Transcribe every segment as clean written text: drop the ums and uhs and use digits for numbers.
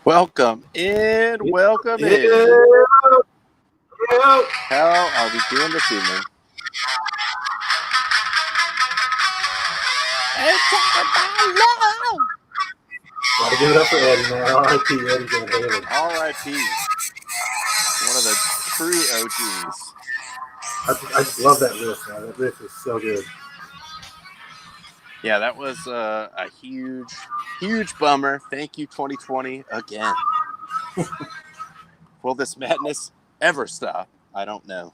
Welcome in. Yeah. How are we doing this evening? It's talking about love. Gotta give it up for Eddie, man. R.I.P. Eddie Van Halen. R.I.P. One of the true OGs. I just love that riff, man. That riff is so good. Yeah, that was a huge bummer. Thank you, 2020, again. Will this madness ever stop? I don't know.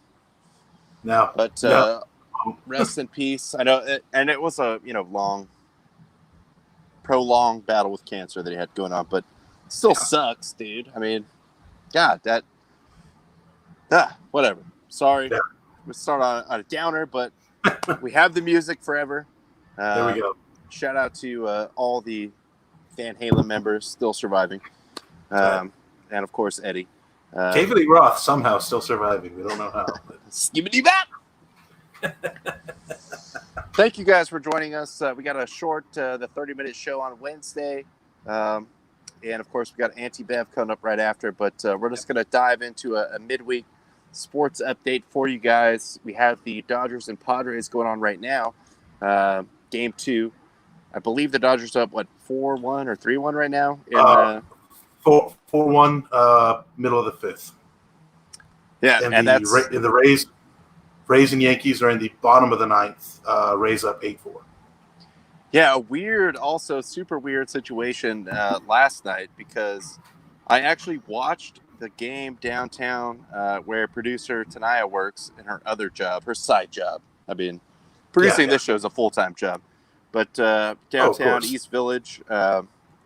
No. But rest in peace. I know, and it was a prolonged battle with cancer that he had going on, but still sucks, dude. I mean, God, whatever. Sorry. Yeah. We start on a downer, but we have the music forever. There we go. Shout out to all the Van Halen members still surviving. And of course, Eddie. David Lee Roth somehow still surviving. We don't know how. Skibbity bop! Thank you guys for joining us. We got a short, the 30-minute show on Wednesday. And, of course, we got Anti-Bev coming up right after. But we're just going to dive into a midweek sports update for you guys. We have the Dodgers and Padres going on right now. Game 2. I believe the Dodgers are up, 4-1 or 3-1 right now? 4-1, middle of the fifth. Yeah, and the Rays and Yankees are in the bottom of the ninth. Rays up 8-4. Yeah, a weird, also super weird situation last night because I actually watched the game downtown where producer Tanaya works in her other job, her side job. I mean, producing this show is a full-time job. But downtown East Village,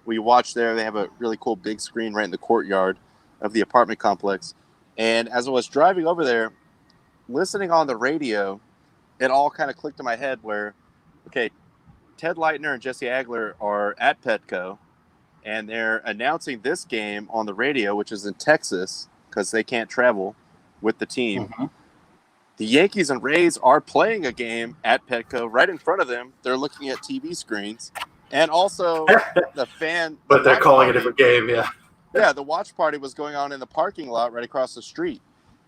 we watched there. They have a really cool big screen right in the courtyard of the apartment complex. And as I was driving over there, listening on the radio, it all kind of clicked in my head where, okay, Ted Leitner and Jesse Agler are at Petco, and they're announcing this game on the radio, which is in Texas, because they can't travel with the team. Mm-hmm. The Yankees and Rays are playing a game at Petco right in front of them. They're looking at TV screens. And also the fan... But they're calling a different game, yeah. Yeah, the watch party was going on in the parking lot right across the street.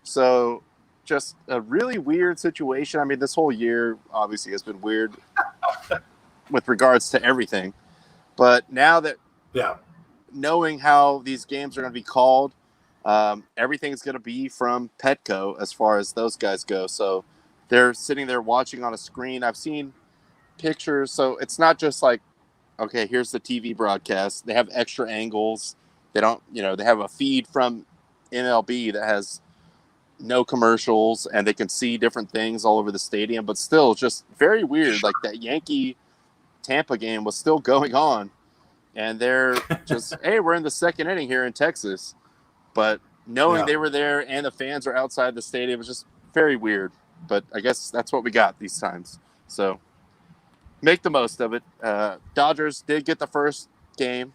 So just a really weird situation. I mean, this whole year obviously has been weird with regards to everything. But now that knowing how these games are going to be called, everything's going to be from Petco as far as those guys go. So they're sitting there watching on a screen. I've seen pictures. So it's not just like, okay, here's the TV broadcast. They have extra angles. They don't, they have a feed from MLB that has no commercials and they can see different things all over the stadium, but still just very weird. Like that Yankee Tampa game was still going on and they're just, hey, we're in the second inning here in Texas. But knowing they were there and the fans are outside the stadium was just very weird. But I guess that's what we got these times. So make the most of it. Dodgers did get the first game.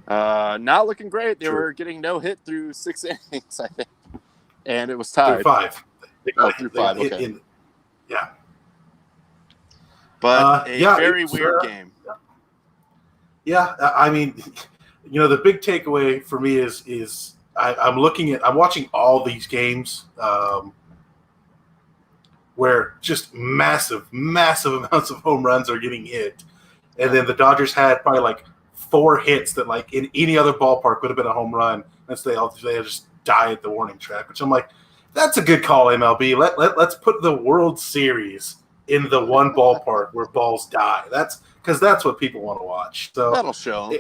Not looking great. They were getting no hit through 6 innings, I think. And it was tied. Through 5. Through 5, okay. Yeah. But very weird game. Yeah, I mean, the big takeaway for me is I'm watching all these games where just massive amounts of home runs are getting hit. And then the Dodgers had probably like 4 hits that like in any other ballpark would have been a home run. And so they just die at the warning track, which I'm like, that's a good call, MLB. Let's put the World Series in the one ballpark where balls die. That's what people want to watch. So that'll show.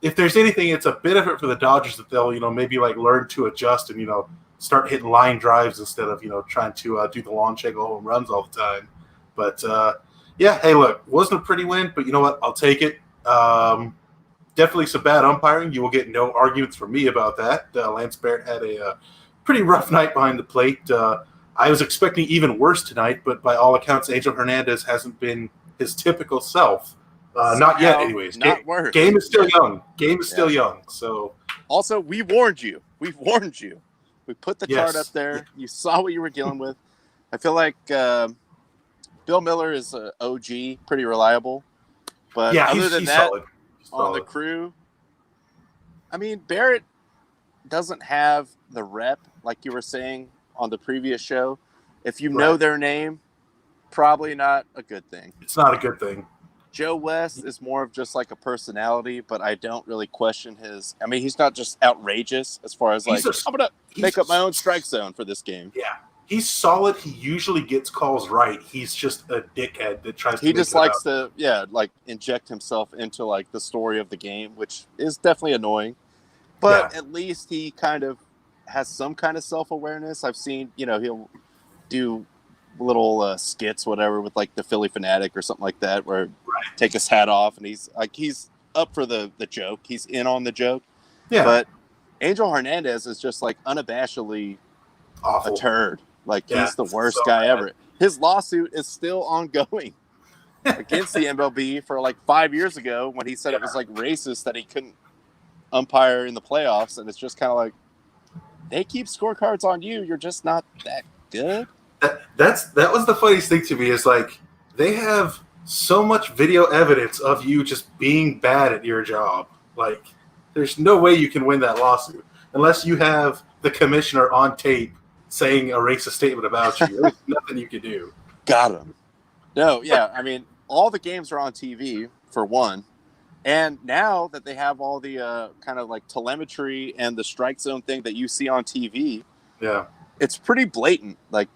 If there's anything, it's a benefit for the Dodgers that they'll, maybe like learn to adjust and, start hitting line drives instead of, trying to do the long angle home runs all the time. But, hey, look, wasn't a pretty win, but you know what? I'll take it. Definitely some bad umpiring. You will get no arguments from me about that. Lance Barrett had a pretty rough night behind the plate. I was expecting even worse tonight, but by all accounts, Angel Hernandez hasn't been his typical self. Not yet, anyways. Game is still young. Still young. So also, we warned you. We've warned you. We put the chart up there. You saw what you were dealing with. I feel like Bill Miller is an OG, pretty reliable. But other than that, on the crew, I mean, Barrett doesn't have the rep, like you were saying on the previous show. If you know their name, probably not a good thing. It's not a good thing. Joe West is more of just like a personality, but I don't really question his. I mean, he's not just outrageous as far as like, I'm going to make up my own strike zone for this game. Yeah. He's solid. He usually gets calls right. He's just a dickhead that tries to. He just likes to, like inject himself into like the story of the game, which is definitely annoying. But at least he kind of has some kind of self-awareness. I've seen, he'll do little skits, whatever, with like the Philly Fanatic or something like that, where take his hat off and he's up for the joke. He's in on the joke. Yeah. But Angel Hernandez is just like unabashedly awful. A turd. Like he's the worst guy ever. His lawsuit is still ongoing against the MLB for like 5 years ago when he said it was like racist that he couldn't umpire in the playoffs, and it's just kind of like they keep scorecards on you. You're just not that good. That was the funniest thing to me is like they have so much video evidence of you just being bad at your job. Like there's no way you can win that lawsuit unless you have the commissioner on tape saying a racist statement about you. There's nothing you can do. Got him. No, yeah. I mean, all the games are on TV for one. And now that they have all the kind of like telemetry and the strike zone thing that you see on TV, it's pretty blatant. Like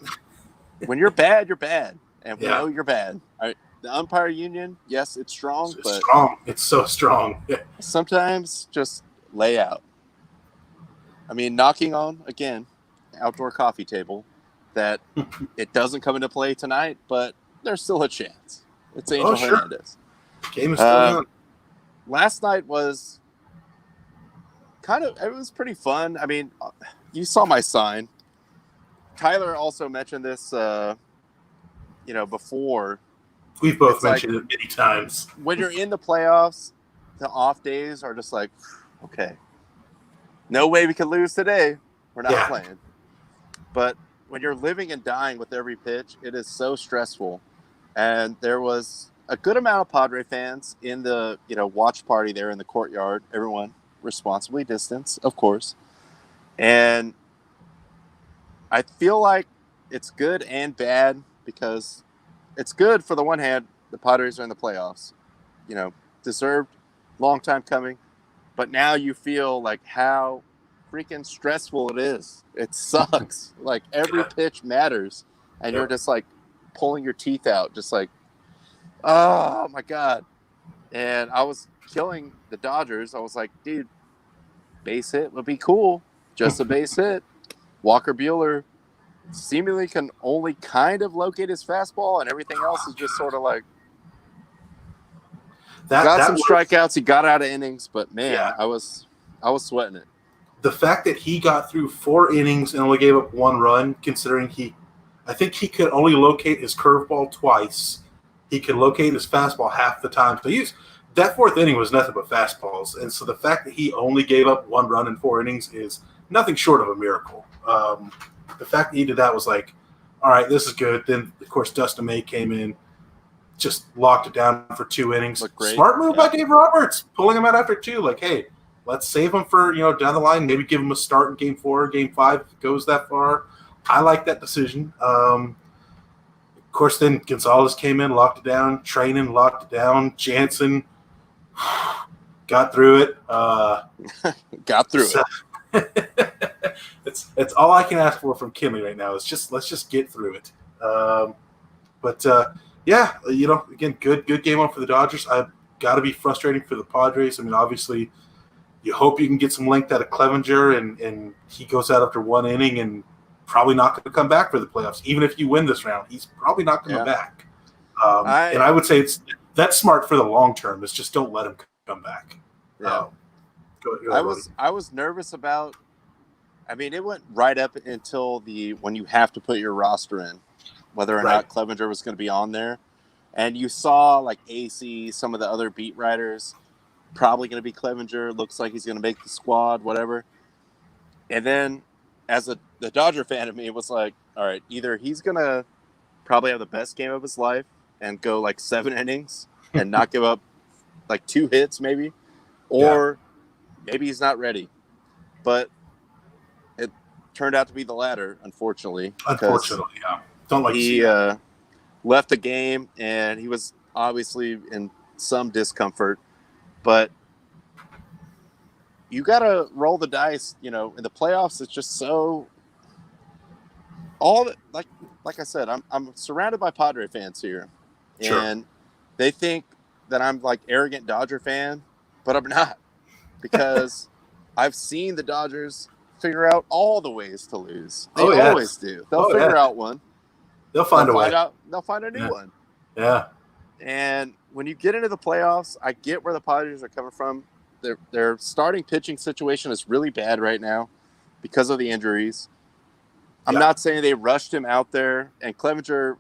when you're bad, you're bad. And we know you're bad. The umpire union, yes, it's strong. But strong. It's so strong. Sometimes just lay out. I mean, knocking on, again, outdoor coffee table that it doesn't come into play tonight, but there's still a chance. It's Angel Hernandez. Game is still on. Last night was it was pretty fun. I mean, you saw my sign. Tyler also mentioned this, before. We've both mentioned it many times. When you're in the playoffs, the off days are just like, okay, no way we can lose today. We're not playing. But when you're living and dying with every pitch, it is so stressful. And there was a good amount of Padre fans in the, watch party there in the courtyard. Everyone responsibly distanced, of course. And I feel like it's good and bad because it's good for the one hand, the Padres are in the playoffs. Deserved, long time coming. But now you feel like how freaking stressful it is. It sucks. Like every pitch matters. And you're just like pulling your teeth out, just like, oh my God. And I was killing the Dodgers. I was like, dude, base hit would be cool. Just a base hit. Walker Buehler seemingly can only kind of locate his fastball, and everything else is just sort of like got some strikeouts. He got out of innings, but man, I was sweating it. The fact that he got through 4 innings and only gave up 1 run, considering I think he could only locate his curveball twice. He could locate his fastball half the time. So that 4th inning was nothing but fastballs. And so the fact that he only gave up 1 run in 4 innings is nothing short of a miracle. The fact that he did that was like, all right, this is good. Then, of course, Dustin May came in, just locked it down for 2 innings. Smart move by Dave Roberts, pulling him out after 2. Like, hey, let's save him for, down the line. Maybe give him a start in Game 4, Game 5 if it goes that far. I like that decision. Of course, then Gonzalez came in, locked it down. Trainin locked it down. Jansen got through it. Got through it. It's all I can ask for from Kinley right now. Let's just get through it. Again, good game on for the Dodgers. I've got to be frustrating for the Padres. I mean, obviously, you hope you can get some length out of Clevenger, and he goes out after 1 inning and probably not going to come back for the playoffs. Even if you win this round, he's probably not coming back. And I would say that's smart for the long term. Is just don't let him come back. Yeah. Go ahead, I was nervous about. I mean, it went right up until when you have to put your roster in, whether or not Clevenger was going to be on there. And you saw like AC, some of the other beat writers, probably going to be Clevenger. Looks like he's going to make the squad, whatever. And then as the Dodger fan of me, it was like, all right, either he's going to probably have the best game of his life and go like 7 innings and not give up like 2 hits maybe, or maybe he's not ready. But it turned out to be the latter, unfortunately. Unfortunately, yeah. Don't like to see He that. left the game, and he was obviously in some discomfort. But you got to roll the dice. In the playoffs, it's just so like I said, I'm surrounded by Padre fans here, Sure. and they think that I'm like arrogant Dodger fan, but I'm not, because I've seen the Dodgers figure out all the ways to lose. They always do. They'll figure out one. They'll find a way. They'll find a new one. Yeah. And when you get into the playoffs, I get where the Padres are coming from. Their starting pitching situation is really bad right now because of the injuries. I'm not saying they rushed him out there, and Clevenger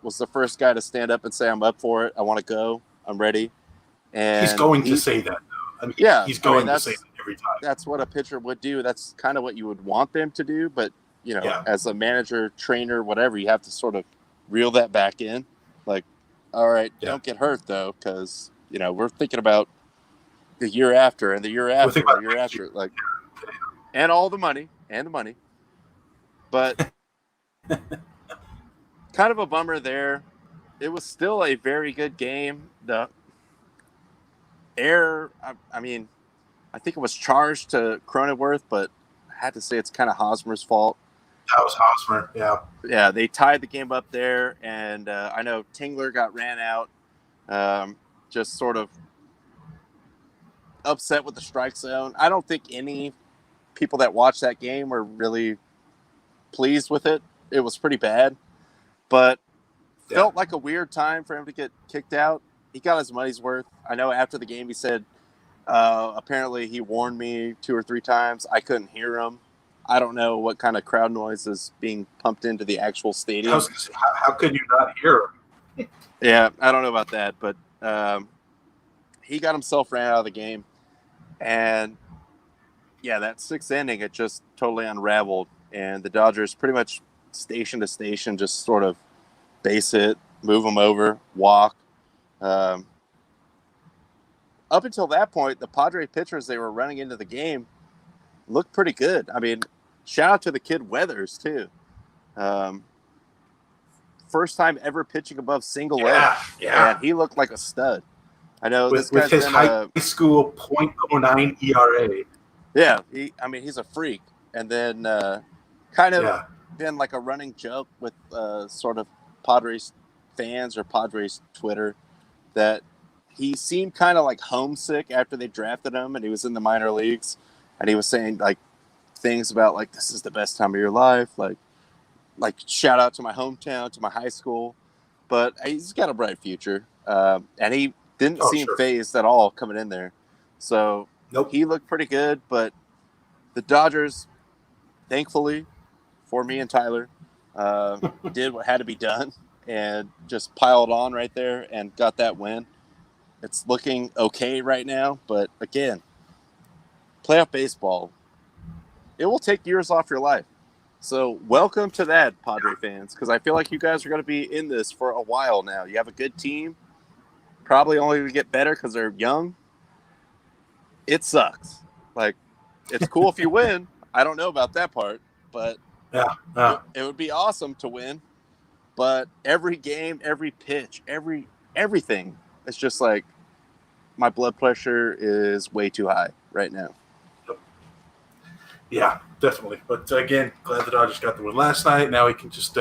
was the first guy to stand up and say, "I'm up for it. I want to go. I'm ready." And he's going to say that, though. He's going to say that every time. That's what a pitcher would do. That's kind of what you would want them to do. But, as a manager, trainer, whatever, you have to sort of reel that back in. Like, all right, don't get hurt, though, because, we're thinking about the year after and the year after and the year after. Like, and all the money and the money. But kind of a bummer there. It was still a very good game. The error, I mean, I think it was charged to Cronenworth, but I had to say it's kind of Hosmer's fault. That was Hosmer, yeah. Yeah, they tied the game up there, and I know Tingler got ran out, just sort of upset with the strike zone. I don't think any people that watched that game were really pleased with it. It was pretty bad, but felt like a weird time for him to get kicked out. He got his money's worth. I know after the game he said apparently he warned me 2 or 3 times. I couldn't hear him. I don't know what kind of crowd noise is being pumped into the actual stadium. How could you not hear him? Yeah, I don't know about that, but he got himself ran out of the game. And, yeah, that 6th inning, it just totally unraveled. And the Dodgers pretty much station to station just sort of base hit, move them over, walk. Up until that point, the Padre pitchers they were running into the game looked pretty good. I mean, shout out to the kid Weathers, too. First time ever pitching above single A. Yeah. And he looked like a stud. I know with his high school .09 ERA. Yeah, he's a freak. And then kind of been like a running joke with sort of Padres fans or Padres Twitter that he seemed kind of like homesick after they drafted him and he was in the minor leagues, and he was saying like things about like, this is the best time of your life, like shout out to my hometown, to my high school. But he's got a bright future, and he didn't seem phased at all coming in there. So he looked pretty good. But the Dodgers, thankfully for me and Tyler, did what had to be done and just piled on right there and got that win. It's looking okay right now, but again, playoff baseball, it will take years off your life. So welcome to that, Padre fans, because I feel like you guys are going to be in this for a while now. You have a good team, probably only going to get better because they're young. It sucks. Like, it's cool if you win. I don't know about that part, but it would be awesome to win. But every game, every pitch, everything, it's just like my blood pressure is way too high right now. Yeah, definitely. But again, glad the Dodgers got the win last night. Now we can just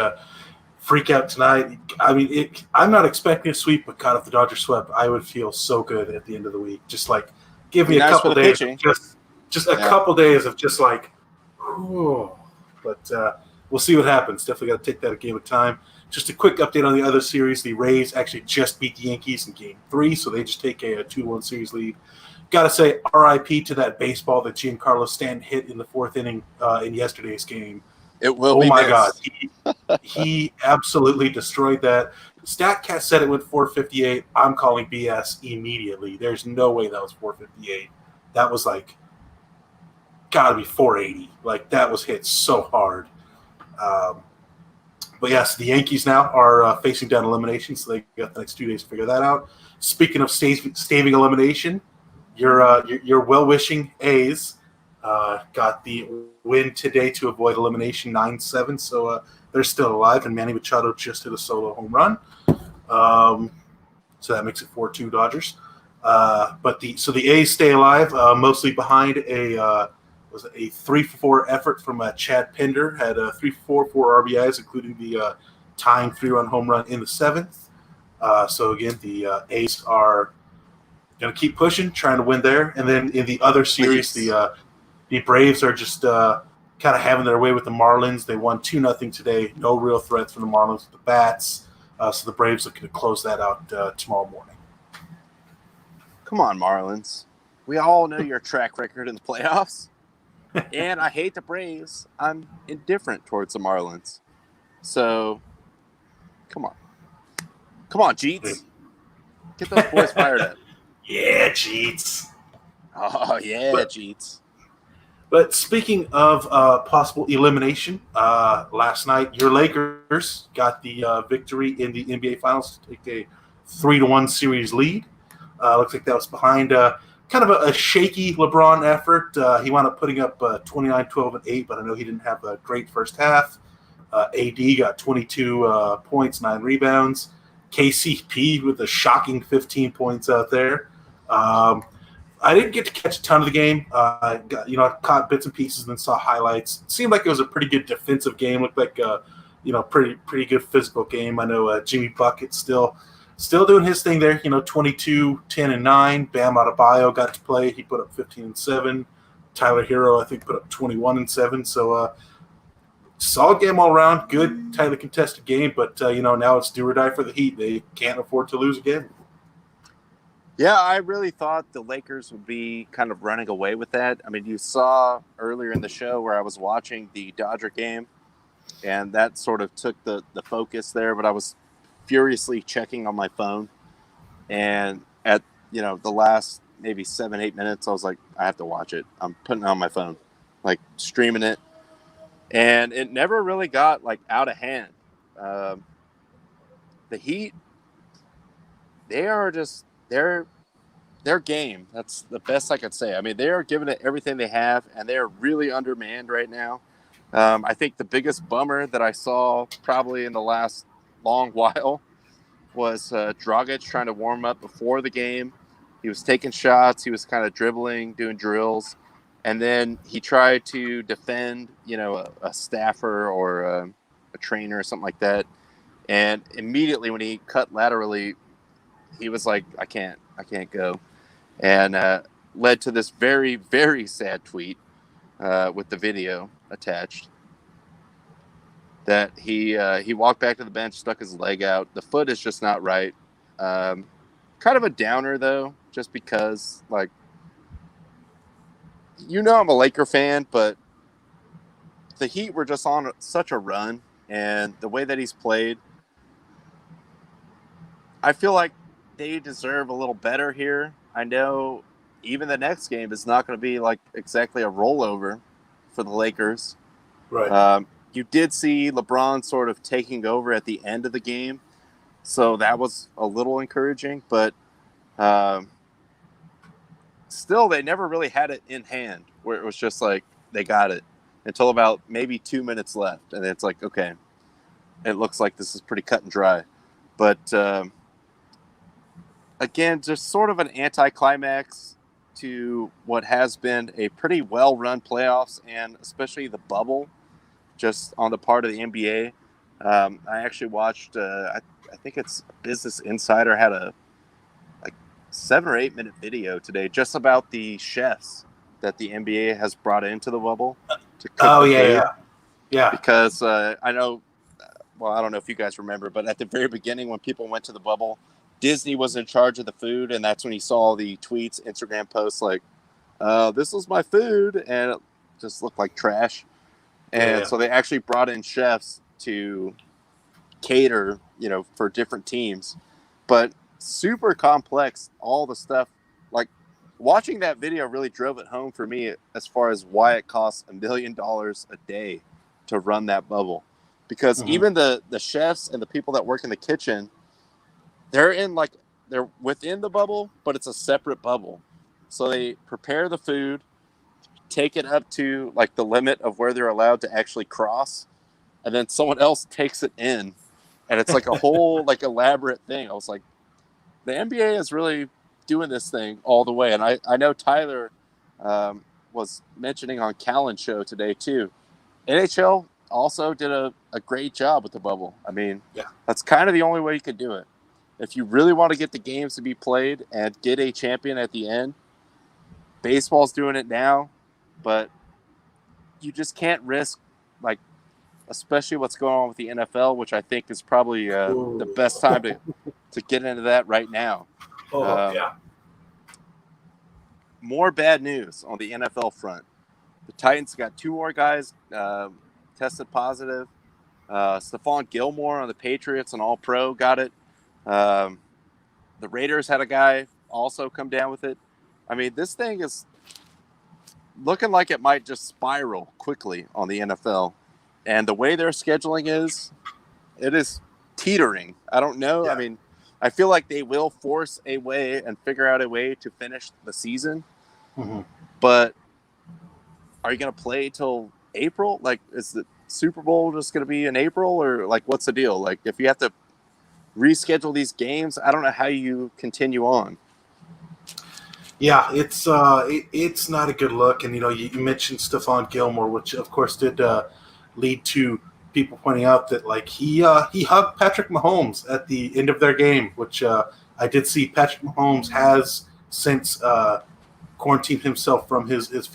freak out tonight. I mean, I'm not expecting a sweep, but God, if the Dodgers swept, I would feel so good at the end of the week. Just like give me a couple days, just a couple days of just like, whew. But we'll see what happens. Definitely got to take that a game at a time. Just a quick update on the other series. The Rays actually just beat the Yankees in Game 3, so they just take a 2-1 series lead. Got to say RIP to that baseball that Giancarlo Stanton hit in the 4th inning in yesterday's game. It will be my God. He absolutely destroyed that. StatCast said it went 458. I'm calling BS immediately. There's no way that was 458. That was like, got to be 480. Like, that was hit so hard. But yes, the Yankees now are facing down elimination, so they got the next 2 days to figure that out. Speaking of staving elimination, your well-wishing A's got the win today to avoid elimination 9-7, so they're still alive, and Manny Machado just hit a solo home run. So that makes it 4-2 Dodgers. But the A's stay alive, mostly behind a 3-for-4 effort from Chad Pinder. Had 3-for-4, 4 RBIs, including the tying 3-run home run in the 7th. So again, the A's are going to keep pushing, trying to win there. And then in the other series, the Braves are just kind of having their way with the Marlins. They won 2-0 today. No real threats from the Marlins with the bats. So the Braves looking to close that out tomorrow morning. Come on, Marlins. We all know your track record in the playoffs. And I hate the Braves. I'm indifferent towards the Marlins. So, come on. Come on, Jeets. Get those boys fired up. Yeah, Jeets. Oh, yeah, Jeets. But speaking of possible elimination, last night your Lakers got the victory in the NBA Finals to take a 3-1 series lead. Looks like that was behind kind of a shaky LeBron effort. He wound up putting up 29, 12, and 8, but I know he didn't have a great first half. AD got 22 points, 9 rebounds. KCP with a shocking 15 points out there. I didn't get to catch a ton of the game. I caught bits and pieces and then saw highlights. It seemed like it was a pretty good defensive game. Looked like pretty good physical game. I know Jimmy Bucket still doing his thing there. 22, 10, and 9. Bam Adebayo got to play. He put up 15 and 7. Tyler Hero, I think, put up 21 and 7. So solid game all around. Good, tightly contested game. But now it's do or die for the Heat. They can't afford to lose again. Yeah, I really thought the Lakers would be kind of running away with that. I mean, you saw earlier in the show where I was watching the Dodger game, and that sort of took the focus there, but I was furiously checking on my phone. And at, the last maybe 7-8 minutes, I was like, I have to watch it. I'm putting it on my phone, like streaming it. And it never really got like out of hand. The Heat, they are just... Their game, that's the best I could say. I mean, they are giving it everything they have, and they are really undermanned right now. I think the biggest bummer that I saw probably in the last long while was Dragic trying to warm up before the game. He was taking shots. He was kind of dribbling, doing drills. And then he tried to defend, a staffer or a trainer or something like that. And immediately when he cut laterally, he was like, I can't go. And led to this very, very sad tweet with the video attached that he walked back to the bench, stuck his leg out. The foot is just not right. Kind of a downer, though, just because, like, I'm a Laker fan, but the Heat were just on such a run. And the way that he's played, I feel like they deserve a little better here. I know even the next game is not going to be like exactly a rollover for the Lakers. Right. You did see LeBron sort of taking over at the end of the game, so that was a little encouraging. But still, they never really had it in hand where it was just like they got it until about maybe 2 minutes left. And it's like, okay, it looks like this is pretty cut and dry. But again, just sort of an anticlimax to what has been a pretty well-run playoffs, and especially the bubble, just on the part of the NBA. I actually watched, I think it's Business Insider had a 7 or 8 minute video today just about the chefs that the NBA has brought into the bubble to cook yeah. Because I know, well, I don't know if you guys remember, but at the very beginning when people went to the bubble, Disney was in charge of the food, and that's when you saw the tweets, Instagram posts like, this was my food, and it just looked like trash. And so they actually brought in chefs to cater, for different teams. But super complex, all the stuff. Like, watching that video really drove it home for me as far as why it costs $1 million a day to run that bubble. Because even the chefs and the people that work in the kitchen, they're within the bubble, but it's a separate bubble. So they prepare the food, take it up to like the limit of where they're allowed to actually cross, and then someone else takes it in, and it's like a whole like elaborate thing. I was like, the NBA is really doing this thing all the way, and I know Tyler was mentioning on Callan's show today too. NHL also did a great job with the bubble. I mean, that's kind of the only way you could do it. If you really want to get the games to be played and get a champion at the end, baseball's doing it now, but you just can't risk, like, especially what's going on with the NFL, which I think is probably the best time to get into that right now. More bad news on the NFL front. The Titans got 2 more guys tested positive. Stephon Gilmore on the Patriots, an All-Pro, got it. The Raiders had a guy also come down with it. I mean, this thing is looking like it might just spiral quickly on the NFL. And the way their scheduling is, it is teetering. I don't know. I mean, I feel like they will force a way and figure out a way to finish the season. But are you going to play till April? Like, is the Super Bowl just going to be in April? Or, like, what's the deal? Like, if you have to reschedule these games, I don't know how you continue on. Yeah, it's not a good look. And, you know, you mentioned Stephon Gilmore, which, of course, did lead to people pointing out that, like, he hugged Patrick Mahomes at the end of their game, which I did see. Patrick Mahomes has since quarantined himself from his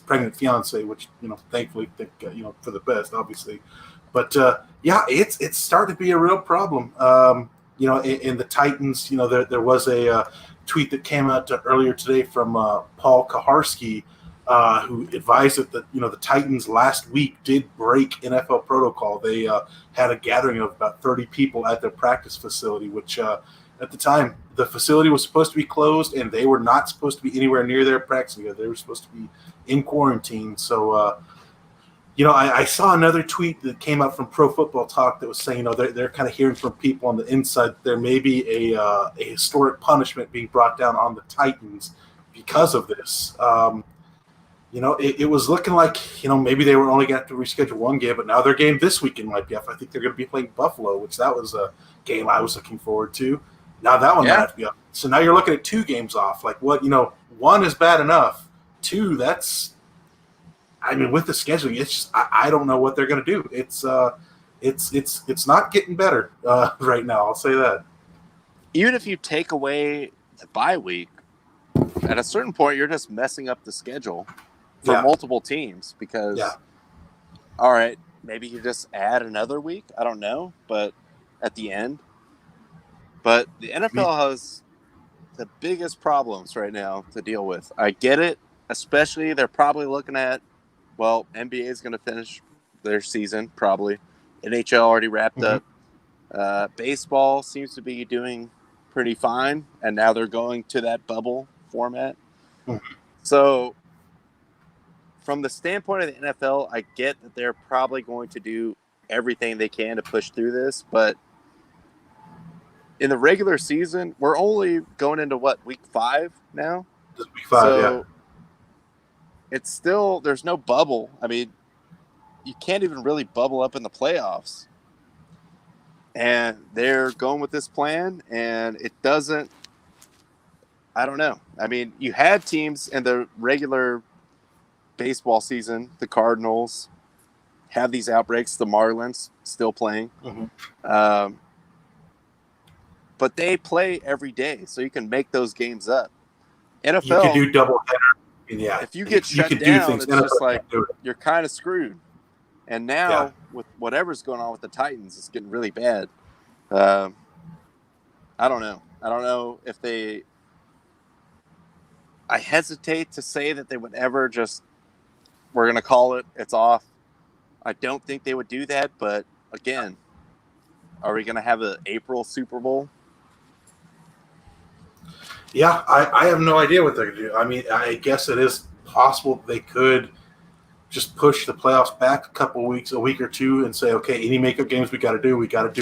pregnant fiance, which, you know, thankfully, you know, for the best, obviously. But it's starting to be a real problem. You know, in the Titans, you know, there was a tweet that came out earlier today from Paul Kaharski, who advised that the Titans last week did break NFL protocol. They had a gathering of about 30 people at their practice facility, which at the time the facility was supposed to be closed, and they were not supposed to be anywhere near their practice. They were supposed to be in quarantine. So, you know, I saw another tweet that came out from Pro Football Talk that was saying, you know, they're kind of hearing from people on the inside that there may be a historic punishment being brought down on the Titans because of this. You know, it was looking like, you know, maybe they were only going to have to reschedule one game, but now their game this weekend might be up. I think they're going to be playing Buffalo, which that was a game I was looking forward to. Now that one might have to be up. So now you're looking at 2 games off. Like, what, you know, 1 is bad enough. 2, that's, I mean, with the scheduling, it's just, I don't know what they're going to do. It's not getting better right now. I'll say that. Even if you take away the bye week, at a certain point, you're just messing up the schedule for multiple teams because, all right, maybe you just add another week. I don't know, but at the end. But the NFL has the biggest problems right now to deal with. I get it, especially they're probably looking at, well, NBA is going to finish their season, probably. NHL already wrapped up. Baseball seems to be doing pretty fine, and now they're going to that bubble format. So from the standpoint of the NFL, I get that they're probably going to do everything they can to push through this, but in the regular season, we're only going into week 5 now? This week 5, it's still, there's no bubble. I mean, you can't even really bubble up in the playoffs. And they're going with this plan, and it doesn't, I don't know. I mean, you had teams in the regular baseball season, the Cardinals, have these outbreaks, the Marlins still playing. But they play every day, so you can make those games up. NFL, you can do double header. Yeah, if you get shut down, it's just like you're kind of screwed. And now, with whatever's going on with the Titans, it's getting really bad. I don't know. I don't know if they... I hesitate to say that they would ever just... We're going to call it. It's off. I don't think they would do that, but again, are we going to have an April Super Bowl? Yeah, I have no idea what they're going to do. I mean, I guess it is possible they could just push the playoffs back a week or two, and say, okay, any makeup games we got to do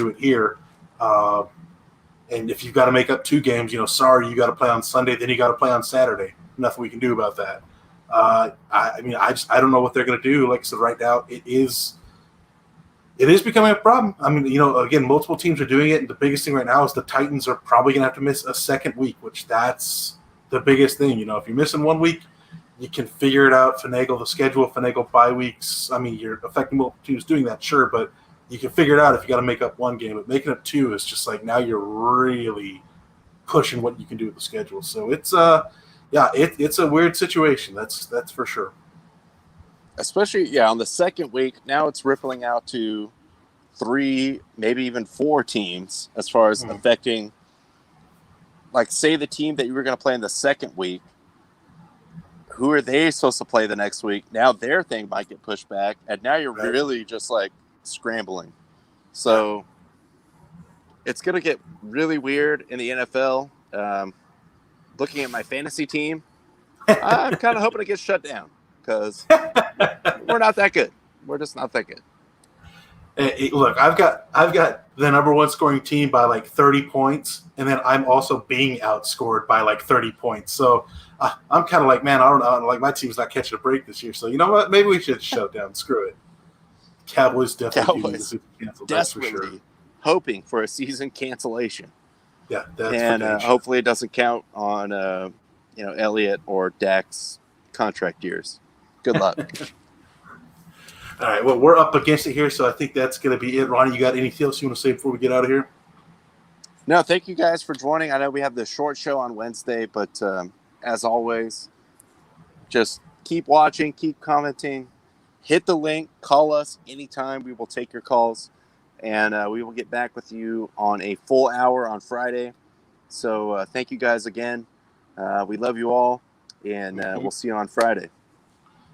it here. And if you've got to make up 2 games, you know, sorry, you got to play on Sunday, then you got to play on Saturday. nothing we can do about that. I mean, I don't know what they're going to do. Like I said, right now it is becoming a problem. I mean, again, multiple teams are doing it, and the biggest thing right now is the Titans are probably going to have to miss a second week, which that's the biggest thing. If you're missing 1 week, you can figure it out, finagle the schedule, finagle bye weeks. I mean, you're affecting multiple teams doing that, sure, but you can figure it out if you got to make up one game. But making up two is just like now you're really pushing what you can do with the schedule. So it's it's a weird situation. That's for sure. Especially, on the second week, now it's rippling out to 3, maybe even 4 teams as far as affecting, like, say the team that you were going to play in the second week, who are they supposed to play the next week? Now their thing might get pushed back, and now you're really just, like, scrambling. So it's going to get really weird in the NFL. Looking at my fantasy team, I'm kind of hoping it gets shut down. Because we're not that good. We're just not that good. Look, I've got the number one scoring team by like 30 points, and then I'm also being outscored by like 30 points. So I'm kind of like, man, I don't know. Like my team's not catching a break this year. So you know what? Maybe we should shut down. Screw it. Cowboys definitely do this cancel. That's for sure. Hoping for a season cancellation. Yeah, that's hopefully it doesn't count on Elliott or Dak's contract years. Good luck. All right, well, we're up against it here, so I think that's going to be it. Ronnie, you got anything else you want to say before we get out of here? No, thank you guys for joining. I know we have the short show on Wednesday, but as always, just keep watching, keep commenting, hit the link, call us anytime. We will take your calls, and we will get back with you on a full hour on Friday. So thank you guys again. We love you all, and we'll see you on Friday.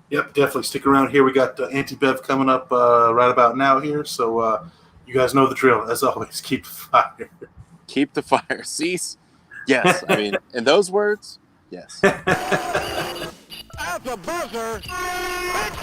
Yep, definitely stick around here. We got Anti-Bev coming up right about now here. So you guys know the drill. As always, keep the fire. Keep the fire. Cease. Yes. I mean, in those words, yes. As a buzzer,